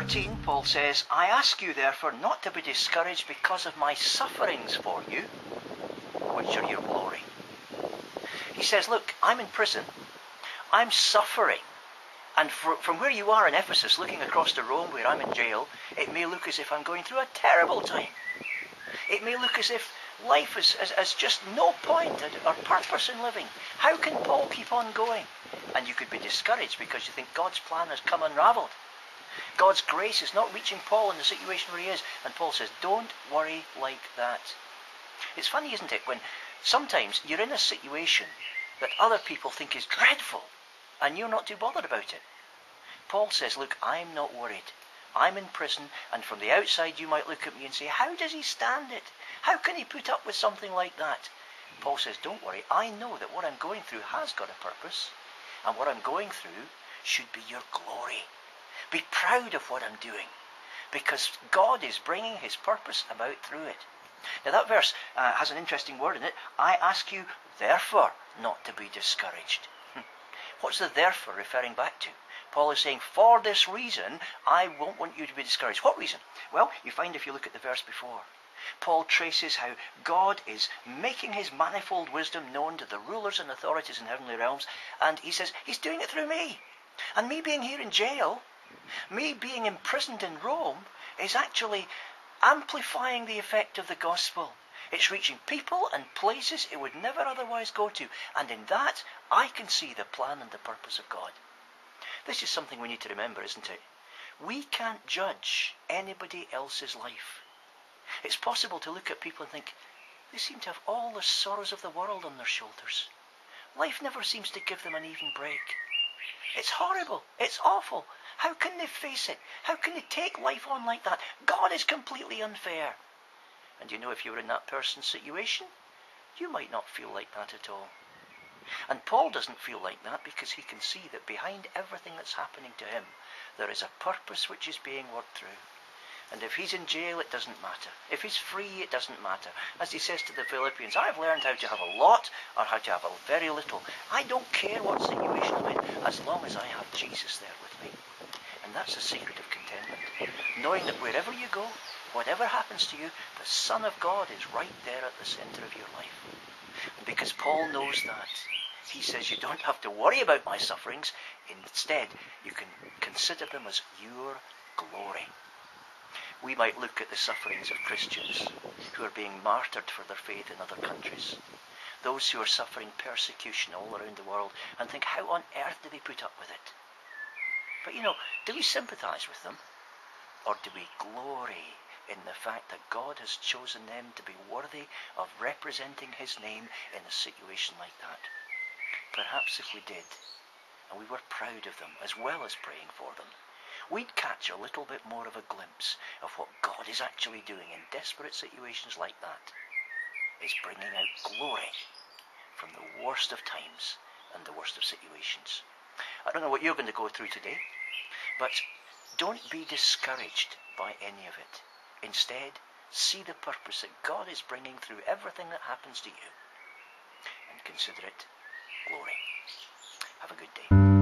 13, Paul says, I ask you therefore not to be discouraged because of my sufferings for you, which are your glory. He says, look, I'm in prison. I'm suffering. And from where you are in Ephesus, looking across to Rome, where I'm in jail, it may look as if I'm going through a terrible time. It may look as if life has just no point or purpose in living. How can Paul keep on going? And you could be discouraged because you think God's plan has come unravelled. God's grace is not reaching Paul in the situation where he is. And Paul says, don't worry like that. It's funny, isn't it, when sometimes you're in a situation that other people think is dreadful and you're not too bothered about it. Paul says, look, I'm not worried. I'm in prison, and from the outside you might look at me and say, how does he stand it? How can he put up with something like that? Paul says, don't worry. I know that what I'm going through has got a purpose, and what I'm going through should be your glory. Be proud of what I'm doing, because God is bringing his purpose about through it. Now that verse has an interesting word in it. I ask you, therefore, not to be discouraged. What's the therefore referring back to? Paul is saying, for this reason, I won't want you to be discouraged. What reason? Well, you find if you look at the verse before, Paul traces how God is making his manifold wisdom known to the rulers and authorities in heavenly realms, and he says, he's doing it through me. And me being here in jail, me being imprisoned in Rome, is actually amplifying the effect of the gospel. It's reaching people and places it would never otherwise go to. And in that, I can see the plan and the purpose of God. This is something we need to remember, isn't it? We can't judge anybody else's life. It's possible to look at people and think, they seem to have all the sorrows of the world on their shoulders. Life never seems to give them an even break. It's horrible. It's awful. How can they face it? How can they take life on like that? God is completely unfair. And you know, if you were in that person's situation, you might not feel like that at all. And Paul doesn't feel like that because he can see that behind everything that's happening to him, there is a purpose which is being worked through. And if he's in jail, it doesn't matter. If he's free, it doesn't matter. As he says to the Philippians, I've learned how to have a lot or how to have a very little. I don't care what situation I'm in, as long as I have Jesus there with me. And that's the secret of contentment. Knowing that wherever you go, whatever happens to you, the Son of God is right there at the centre of your life. And because Paul knows that, he says you don't have to worry about my sufferings. Instead, you can consider them as your glory. We might look at the sufferings of Christians who are being martyred for their faith in other countries, those who are suffering persecution all around the world, and think, how on earth do they put up with it? But do we sympathise with them? Or do we glory in the fact that God has chosen them to be worthy of representing his name in a situation like that? Perhaps if we did, and we were proud of them as well as praying for them, we'd catch a little bit more of a glimpse of what God is actually doing in desperate situations like that. It's bringing out glory from the worst of times and the worst of situations. I don't know what you're going to go through today, but don't be discouraged by any of it. Instead, see the purpose that God is bringing through everything that happens to you and consider it glory. Have a good day.